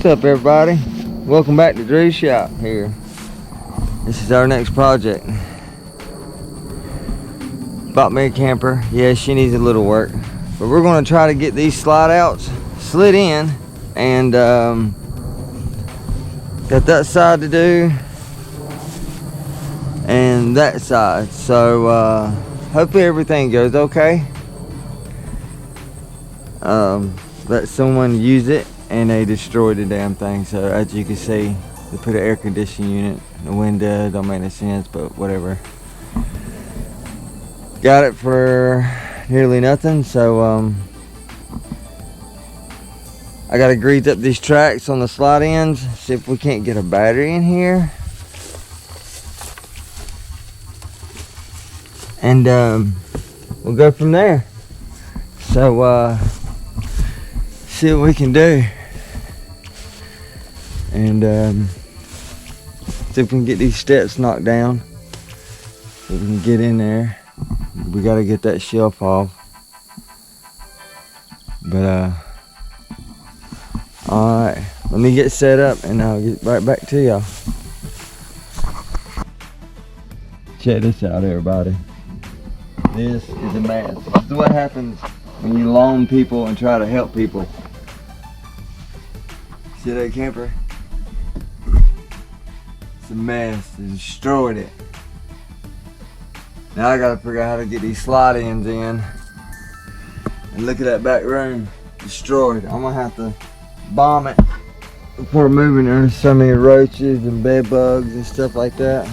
What's up, everybody? Welcome back to Drew's shop here. This is our next project. Bought me a camper. Yeah, she needs a little work, but we're going to try to get these slide outs slid in, and got that side to do and that side. So hopefully everything goes okay. Let someone use it and they destroyed the damn thing. So as you can see, they put an air conditioning unit in the window. Don't make any sense, but whatever. Got it for nearly nothing. So I gotta grease up these tracks on the slide ends, see if we can't get a battery in here, and we'll go from there. So see what we can do, and see if we can get these steps knocked down so we can get in there. We got to get that shelf off, but alright, let me get set up and I'll get right back to y'all. Check this out, everybody. This is a mess. This is what happens when you loan people and try to help people. See that camper? It's a mess. They destroyed it. Now I gotta figure out how to get these slide ends in. And look at that back room. Destroyed. I'm gonna have to bomb it before moving. There's so many roaches and bed bugs and stuff like that.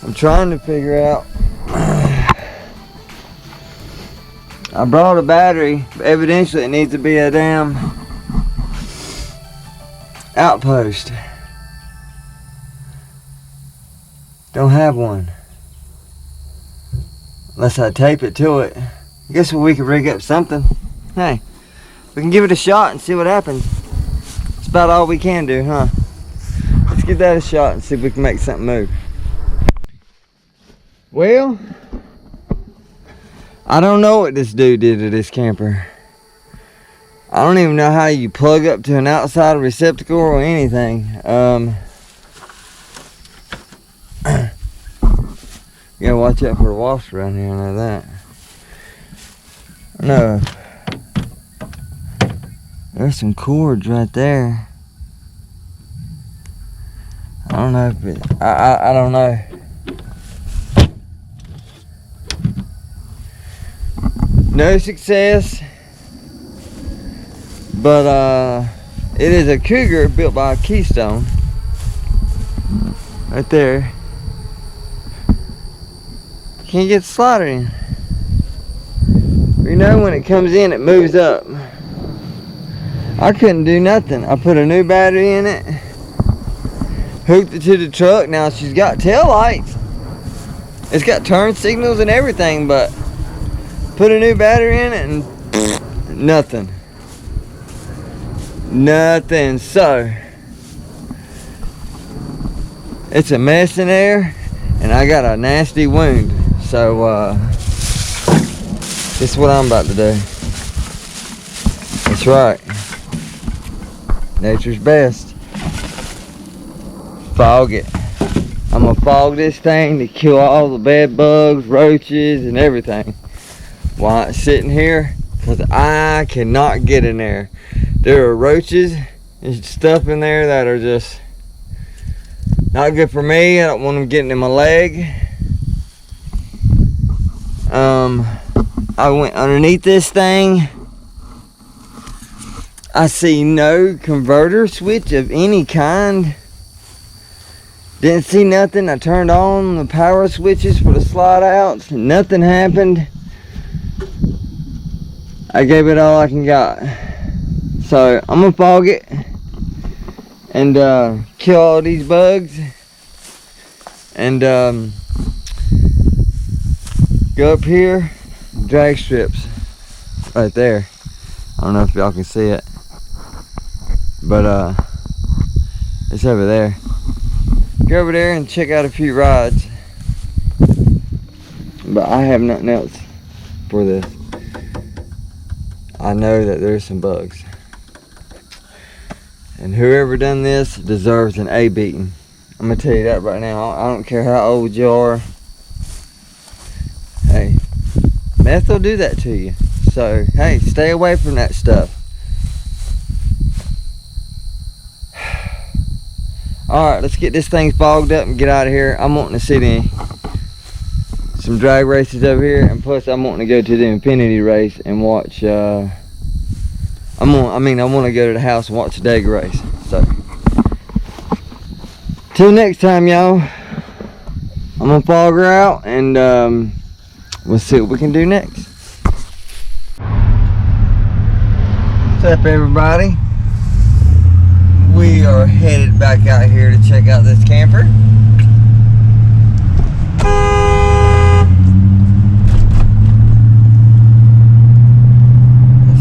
I'm trying to figure out. I brought a battery, but evidently it needs to be a damn outpost. Don't have one. Unless I tape it to it. I guess we could rig up something. Hey, we can give it a shot and see what happens. That's about all we can do, huh? Let's give that a shot and see if we can make something move. Well, I don't know what this dude did to this camper. I don't even know how you plug up to an outside receptacle or anything. You gotta watch out for the wasps around here, I know that. No. There's some cords right there. I don't know if it, I don't know. No success. But it is a Cougar built by Keystone. Right there. Can't get the slider in. You know, when it comes in, it moves up. I couldn't do nothing. I put a new battery in it, hooked it to the truck. Now she's got tail lights. It's got turn signals and everything, but put a new battery in it and nothing. Nothing. So it's a mess in there, and I got a nasty wound. So this is what I'm about to do. That's right. Nature's best. Fog it. I'm gonna fog this thing to kill all the bed bugs, roaches, and everything while it's sitting here, because I cannot get in there. There are roaches and stuff in there that are just not good for me. I don't want them getting in my leg. I went underneath this thing. I see no converter switch of any kind. Didn't see nothing. I turned on the power switches for the slide outs. Nothing happened. I gave it all I can got. So I'm gonna fog it and kill all these bugs, and go up here, drag strips right there. I don't know if y'all can see it, but it's over there. Go over there and check out a few rides, but I have nothing else for this. I know that there's some bugs. And whoever done this deserves an A beating. I'm gonna tell you that right now. I don't care how old you are. Hey, meth will do that to you. So, hey, stay away from that stuff. Alright, let's get this thing fogged up and get out of here. I'm wanting to see some drag races over here, and plus I'm wanting to go to the Infinity race and watch I want to go to the house and watch the Dega race. So till next time, y'all, I'm gonna fog her out, and we'll see what we can do next. What's up, everybody? We are headed back out here to check out this camper.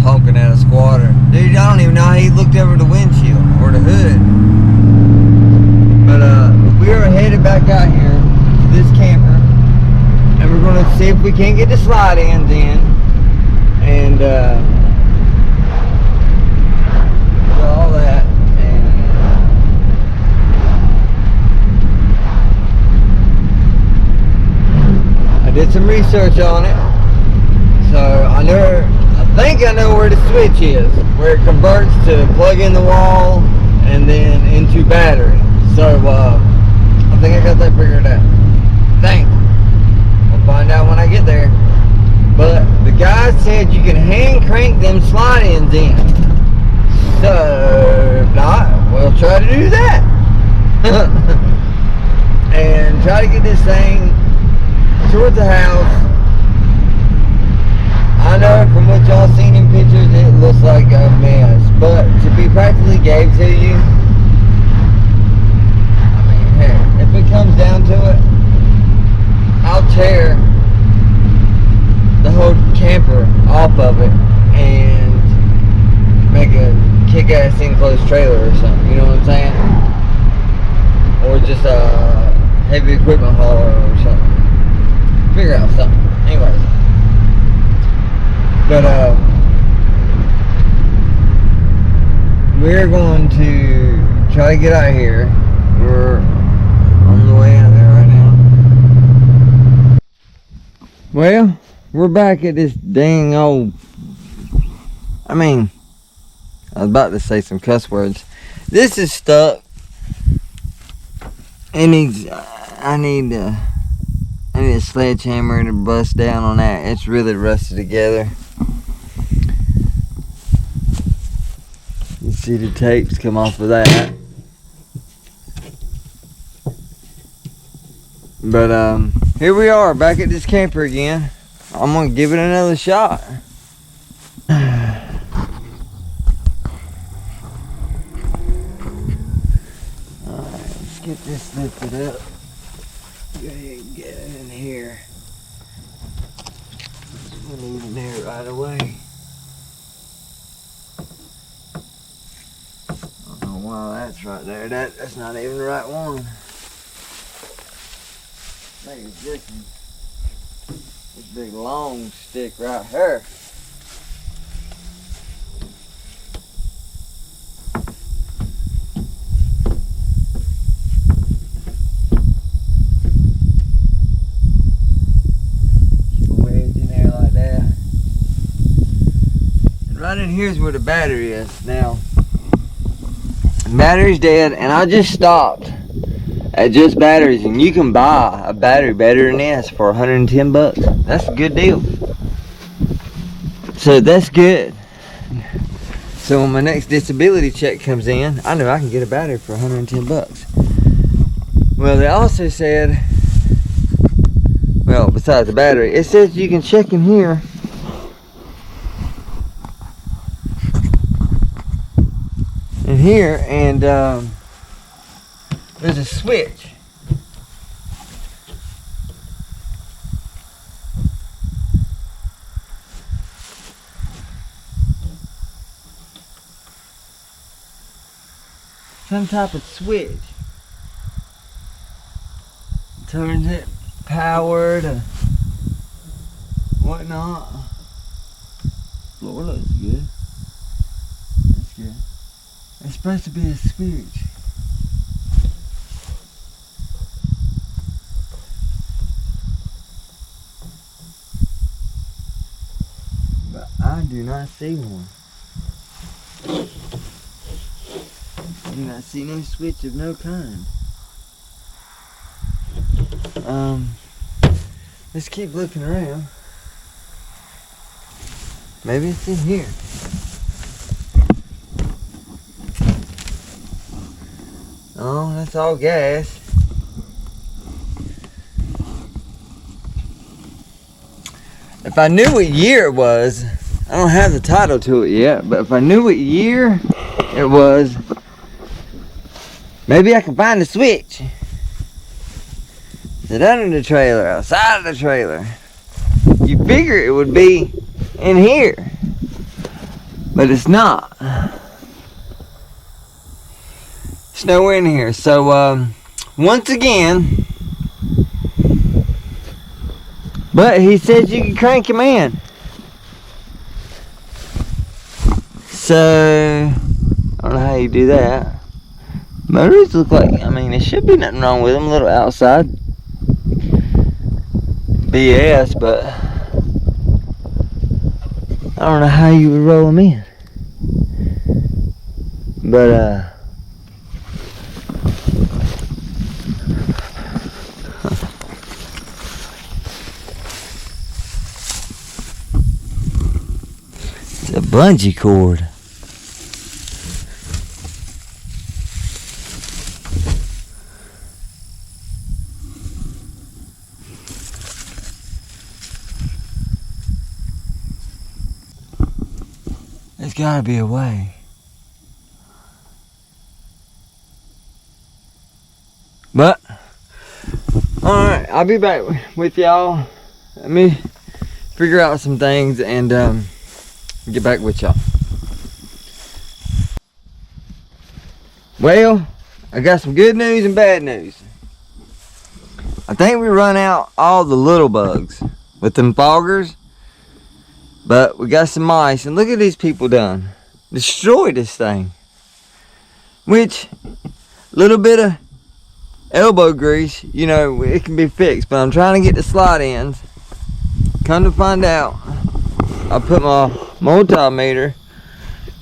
Honking at a squatter. Dude, I don't even know how he looked over the windshield or the hood. But we are headed back out here to this camper, and we're gonna see if we can't get the slide ins in, and all that. And I did some research on it, so I think I know where the switch is, where it converts to plug in the wall and then into battery. So I think I got that figured out. Thanks. We'll find out when I get there. But the guy said you can hand crank them slide ins in. So if not, we'll try to do that. And try to get this thing towards the house. I know from what y'all seen in pictures, it looks like a mess, but to be practically gave to you, I mean, hey, if it comes down to it, I'll tear the whole camper off of it and make a kick-ass enclosed trailer or something, you know what I'm saying? Or just a heavy equipment hauler or something. Figure out something. Anyways. But we're going to try to get out of here. We're on the way out there right now. Well, we're back at this dang old, I was about to say some cuss words. This is stuck. I need a sledgehammer to bust down on that. It's really rusted together. You see the tapes come off of that. But here we are back at this camper again. I'm gonna give it another shot. Alright, let's get this lifted up. Go ahead and get it in here. We need in there right away. Wow, that's right there. That's not even the right one. Maybe it's this one. This big long stick right here. Keep a wedge in there like that. And right in here's where the battery is now. Battery's dead, and I just stopped at Just Batteries, and you can buy a battery better than this for 110 bucks. That's a good deal. So that's good. So when my next disability check comes in, I know I can get a battery for 110 bucks. Well, they also said, well, besides the battery, it says you can check in here. In here, and there's a switch. Some type of switch. Turns it power to whatnot. Floor looks good. That's good. It It's supposed to be a switch. But I do not see one. I do not see no switch of no kind. Let's keep looking around. Maybe it's in here. Oh, that's all gas. If I knew what year it was, I don't have the title to it yet, but if I knew what year it was, maybe I could find the switch. Is it under the trailer, outside of the trailer? You figure it would be in here, but it's not. It's nowhere in here. So once again, but he said you can crank him in. So I don't know how you do that. Motors look like, I mean, there should be nothing wrong with them. A little outside BS, but I don't know how you would roll them in. But it's a bungee cord. There's gotta be a way. But, alright, I'll be back with y'all. Let me figure out some things and get back with y'all. Well, I got some good news and bad news. I think we run out all the little bugs with them foggers. But we got some mice, and look at these people done. Destroyed this thing. Which, little bit of elbow grease, you know, it can be fixed. But I'm trying to get the slot ends. Come to find out, I put my multimeter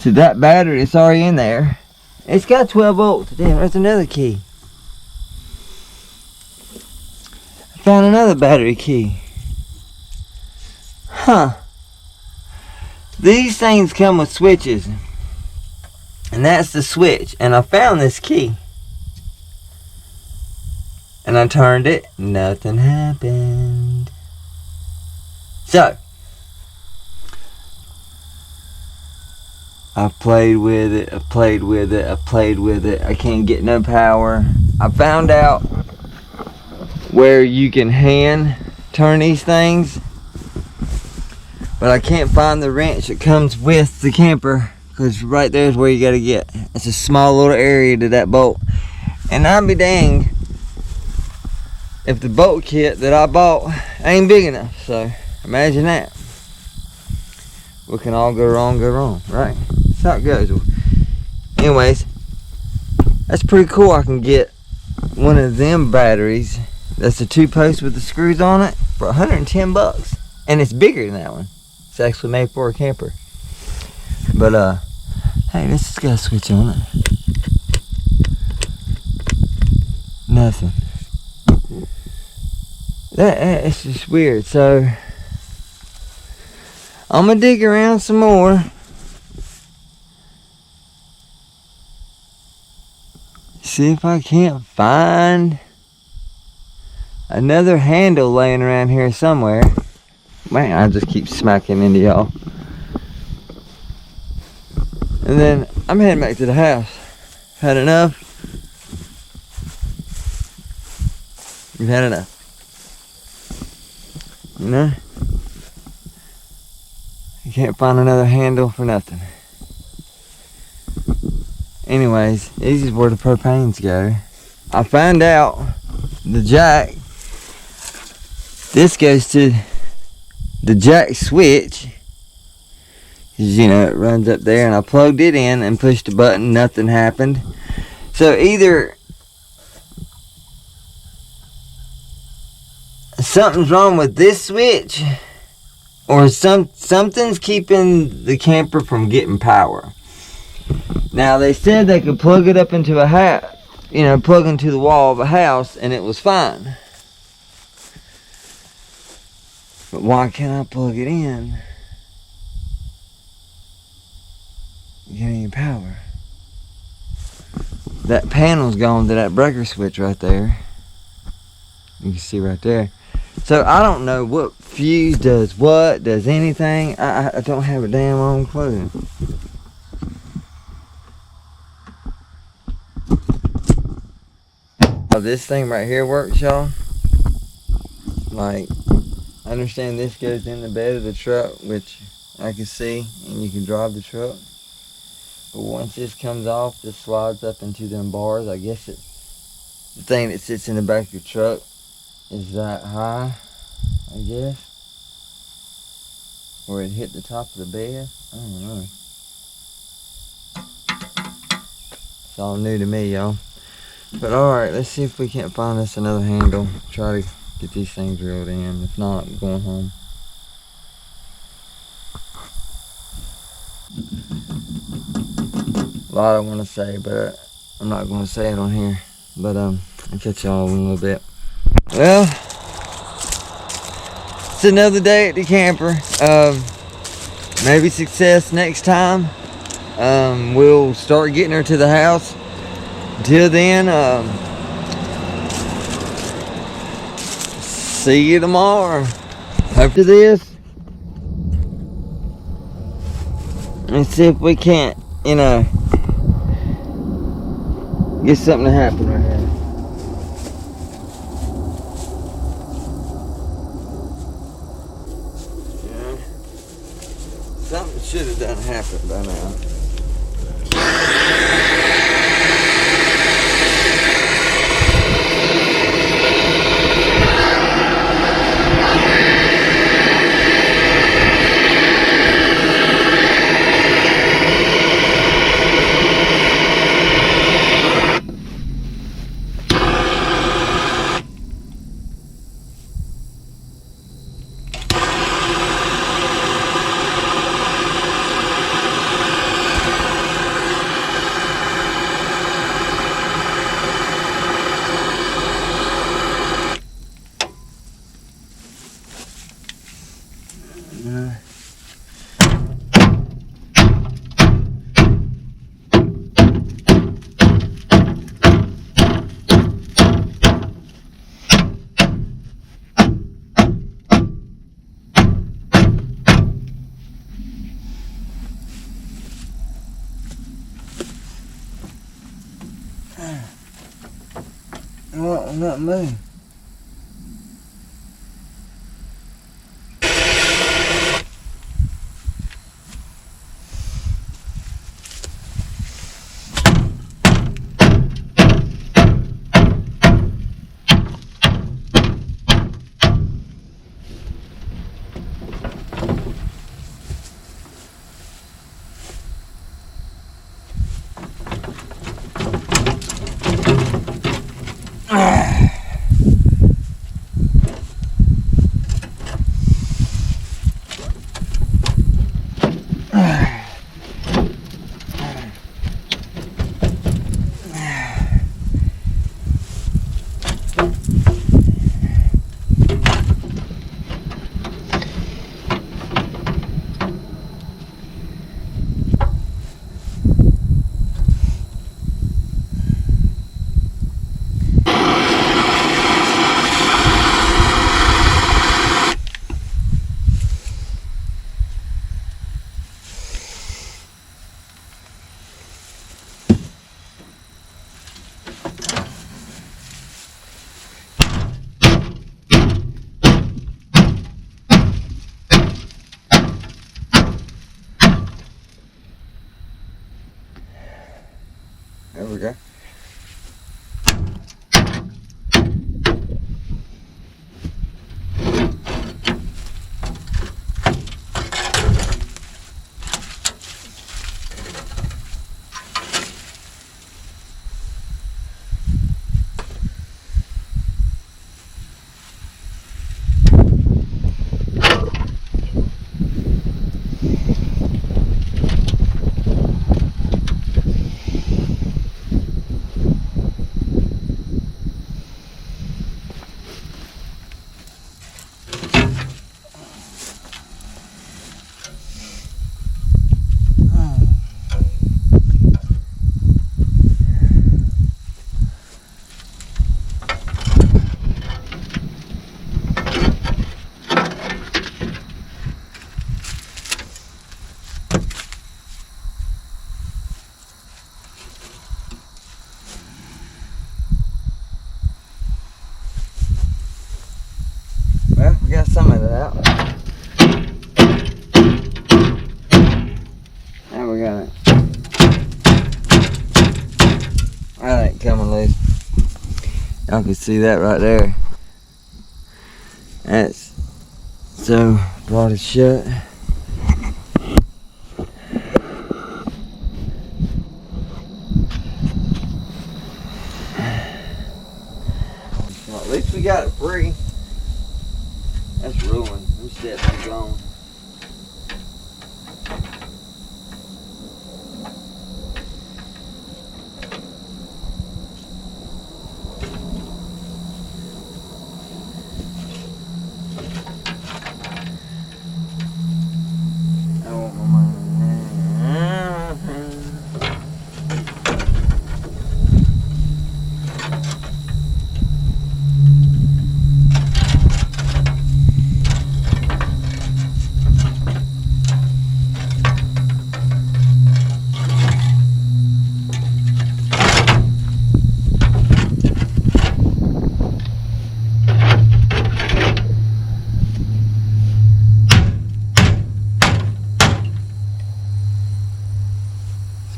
to that battery that's already in there. It's got 12 volts. Damn, there's another key. I found another battery key. Huh. These things come with switches, and that's the switch. And I found this key, and I turned it, nothing happened. So I played with it, I can't get no power. I found out where you can hand turn these things, but I can't find the wrench that comes with the camper, because right there is where you got to get. It's a small little area to that bolt. And I'd be danged if the bolt kit that I bought ain't big enough. So imagine that. What can all go wrong, right? That's how it goes. Anyways, that's pretty cool. I can get one of them batteries. That's a 2-post with the screws on it for 110 bucks. And it's bigger than that one. It's actually made for a camper. But hey, this has got a switch on it. Nothing. It's just weird. So I'm gonna dig around some more. See if I can't find another handle laying around here somewhere. Man, I just keep smacking into y'all. And then I'm heading back to the house. Had enough. We've had enough. You know? You can't find another handle for nothing. Anyways, this is where the propanes go. I found out the jack. This goes to the jack switch. You know, it runs up there, and I plugged it in and pushed the button. Nothing happened. So either something's wrong with this switch, or something's keeping the camper from getting power. Now, they said they could plug it up into a house, you know, plug into the wall of a house, and it was fine. But why can't I plug it in? Get any power? That panel's gone to that breaker switch right there. You can see right there. So I don't know what fuse does what, does anything. I don't have a damn on clue. How this thing right here works, y'all. Like, I understand this goes in the bed of the truck, which I can see, and you can drive the truck. But once this comes off, this slides up into them bars. I guess it's the thing that sits in the back of your truck is that high, I guess. Or it hit the top of the bed. I don't know. It's all new to me, y'all. But alright, let's see if we can't find us another handle. Try to get these things reeled in. If not, I'm going home. A lot I want to say, but I'm not going to say it on here. But I'll catch y'all in a little bit. Well, it's another day at the camper. Maybe success next time. We'll start getting her to the house. Until then, see you tomorrow. After this, let's see if we can't, you know, get something to happen right here. Yeah. Something should have done happen by now. Well, not me. There we go. coming loose. Y'all can see that right there. That's so brought it shut. Well, at least we got it free. That's ruined. Them steps are gone.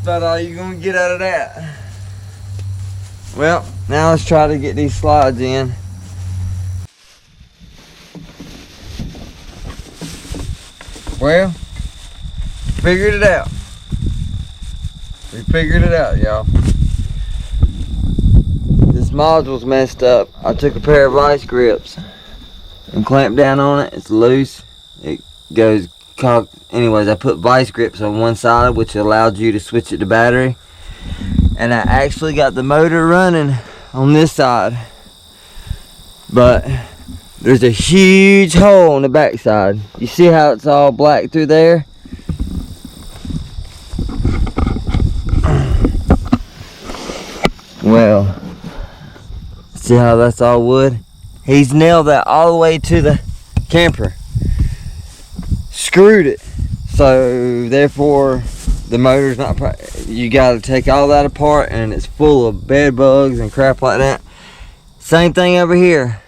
About all you're gonna get out of that. Well, now let's try to get these slides in. Well, figured it out. We figured it out, y'all. This module's messed up. I took a pair of vice grips and clamped down on it. It's loose. It goes cocked. Anyways, I put vice grips on one side, which allowed you to switch it to battery. And I actually got the motor running on this side. But there's a huge hole on the back side. You see how it's all black through there? Well, see how that's all wood? He's nailed that all the way to the camper. Screwed it. So therefore the motor's not, you got to take all that apart, and it's full of bed bugs and crap like that. Same thing over here.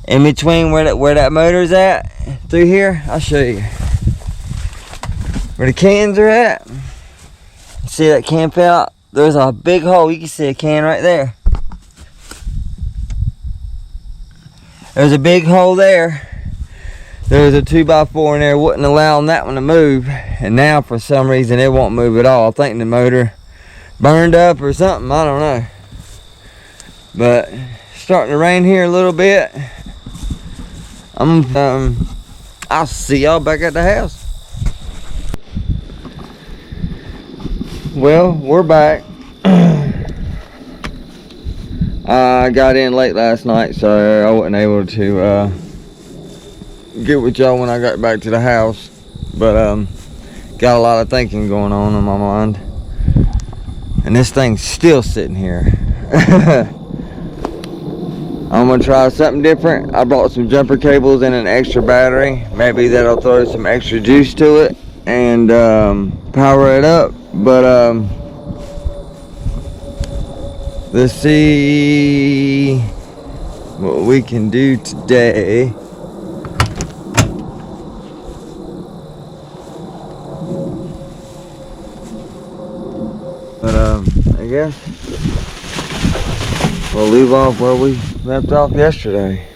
In between where that motor's at, through here, I'll show you. Where the cans are at. See that can out? There's a big hole. You can see a can right there. There's a big hole there. There's a 2x4 in there, wouldn't allow that one to move, and now for some reason it won't move at all. I think the motor burned up or something, I don't know. But it's starting to rain here a little bit. I'll see y'all back at the house. Well, we're back. I got in late last night, so I wasn't able to get with y'all when I got back to the house, but got a lot of thinking going on in my mind, and this thing's still sitting here. I'm gonna try something different. I brought some jumper cables and an extra battery. Maybe that'll throw some extra juice to it and power it up, but let's see what we can do today. But I guess we'll leave off where we left off yesterday.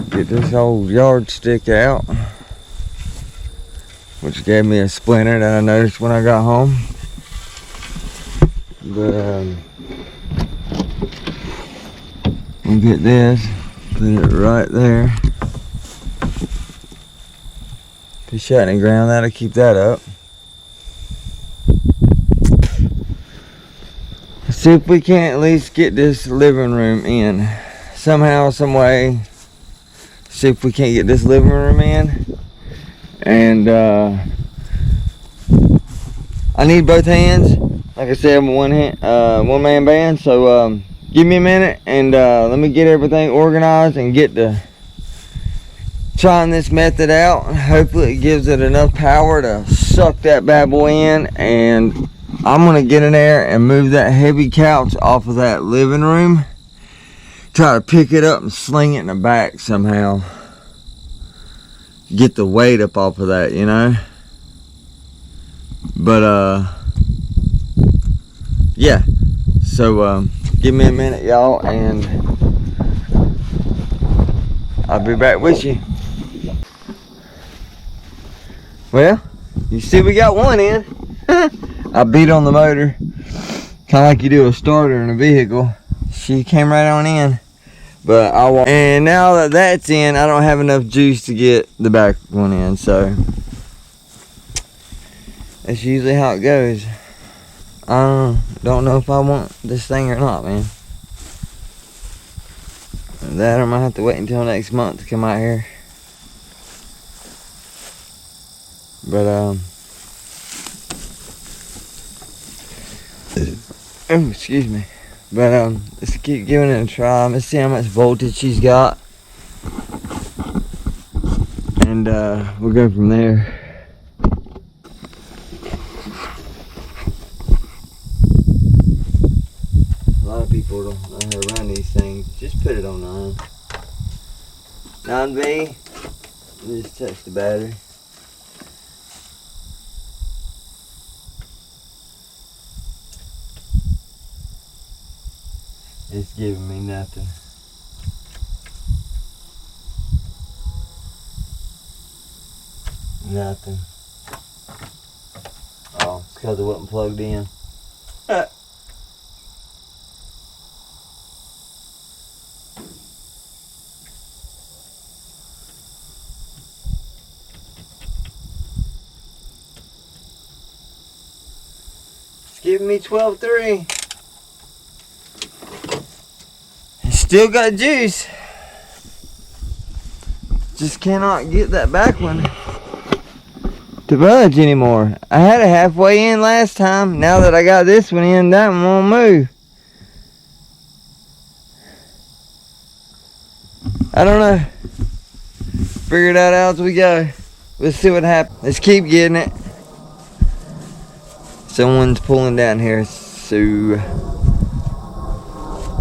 Get this old yardstick out, which gave me a splinter that I noticed when I got home. But we'll get this, put it right there. Be shutting the ground, that'll keep that up. See if we can't at least get this living room in somehow, some way. See if we can't get this living room in. And I need both hands. Like I said, I'm a one-man band. So give me a minute and let me get everything organized and get to trying this method out. Hopefully it gives it enough power to suck that bad boy in, and I'm gonna get in there and move that heavy couch off of that living room. Try to pick it up and sling it in the back somehow. Get the weight up off of that, you know. But yeah, so give me a minute, y'all, and I'll be back with you. Well, you see we got one in. I beat on the motor, kind of like you do a starter in a vehicle. She came right on in, but and now that that's in, I don't have enough juice to get the back one in, so that's usually how it goes. I don't know if I want this thing or not, man. That I might have to wait until next month to come out here. But oh, excuse me. But let's keep giving it a try. Let's see how much voltage she's got, and we'll go from there. A lot of people don't know how to run these things. Just put it on 9. 9V. Just touch the battery. It's giving me nothing. Nothing. Oh, it's because it wasn't plugged in. It's giving me 12.3. Still got juice. Just cannot get that back one to budge anymore. I had it halfway in last time. Now that I got this one in, that one won't move. I don't know. Figure it out as we go. Let's see what happens. Let's keep getting it. Someone's pulling down here, so,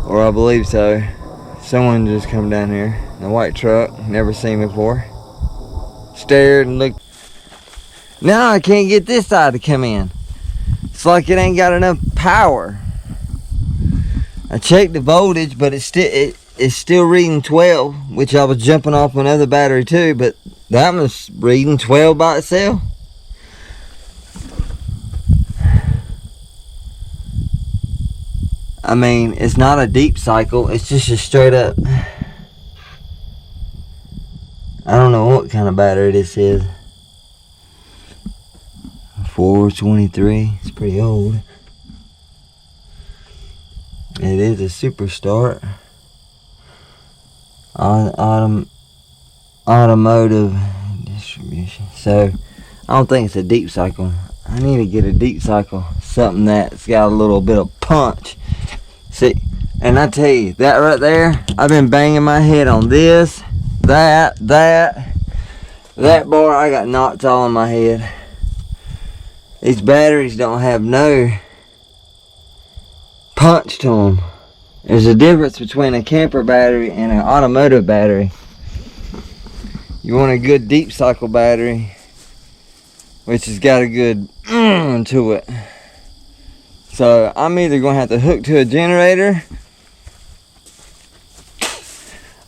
or I believe so. Someone just come down here in a white truck, never seen before. Stared and looked. Now I can't get this side to come in. It's like it ain't got enough power. I checked the voltage, but it's still reading 12, which I was jumping off another battery too, but that one's reading 12 by itself. I mean, it's not a deep cycle, it's just a straight up, I don't know what kind of battery this is. 423, it's pretty old. It is a super start. Automotive distribution. So, I don't think it's a deep cycle. I need to get a deep cycle, something that's got a little bit of punch. See, and I tell you, that right there, I've been banging my head on this, that bar. I got knots all in my head. These batteries don't have no punch to them. There's a difference between a camper battery and an automotive battery. You want a good deep cycle battery, which has got a good to it. So I'm either going to have to hook to a generator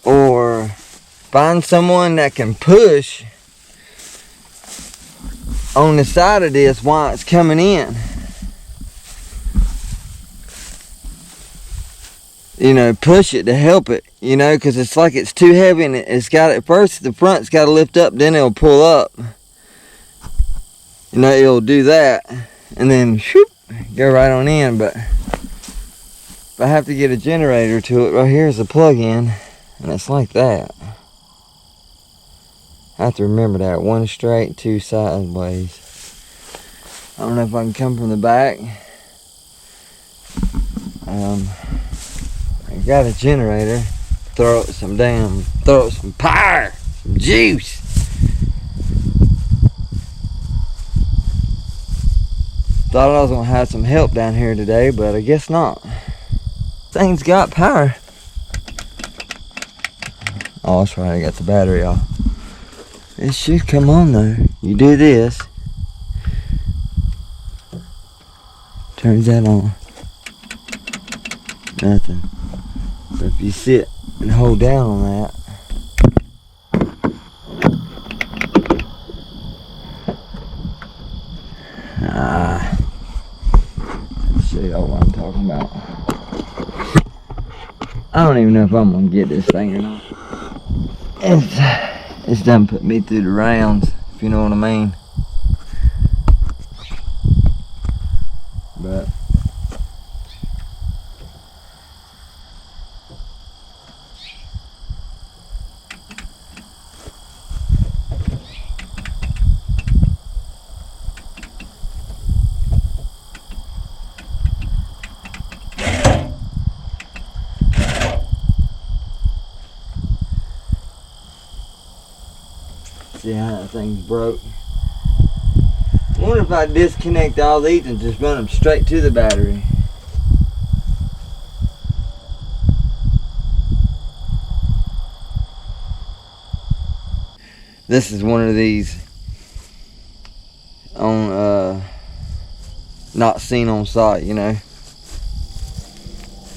or find someone that can push on the side of this while it's coming in. You know, push it to help it, you know, because it's like it's too heavy, and it's got, at first the front's got to lift up, then it'll pull up. You know, it'll do that, and then shoop, go right on in. But if I have to get a generator to it, right here is a plug-in, and it's like that. I have to remember that. 1 straight, 2 sideways. I don't know if I can come from the back. I got a generator. Throw it some power, some juice. Thought I was gonna have some help down here today, but I guess not. Thing's got power. Oh, that's right, I got the battery off. It should come on though. You do this. Turns that on. nothing. But if you sit and hold down on that, let's show y'all what I'm talking about. I don't even know if I'm gonna get this thing or not. It's done put me through the rounds, if you know what I mean. But see how that thing's broke. I wonder if I disconnect all these and just run them straight to the battery. This is one of these on not seen on site, you know.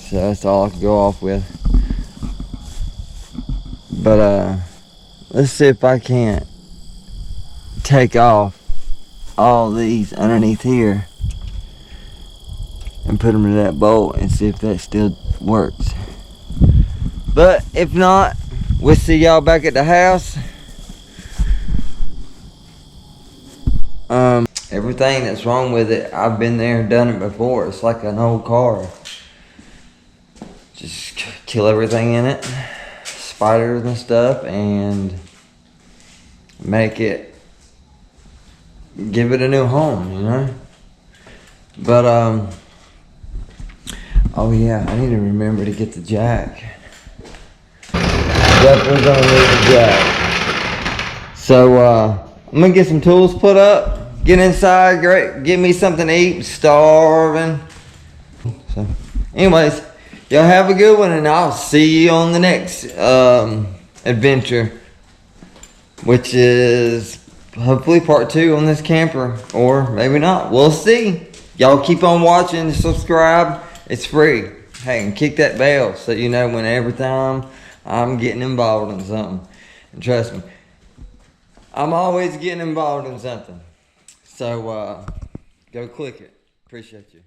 So that's all I can go off with. But let's see if I can't take off all these underneath here and put them in that bolt and see if that still works. But if not, we'll see y'all back at the house. Everything that's wrong with it, I've been there and done it before. It's like an old car. Just kill everything in it, spiders and stuff, and make it, give it a new home, you know. But oh yeah, I need to remember to get the jack. Definitely gonna need the jack. So I'm gonna get some tools put up, get inside, get me something to eat, starving. So anyways, y'all have a good one, and I'll see you on the next adventure, which is hopefully part 2 on this camper, or maybe not. We'll see. Y'all keep on watching, subscribe. It's free. Hey, and kick that bell so you know when every time I'm getting involved in something. And trust me, I'm always getting involved in something. So go click it. Appreciate you.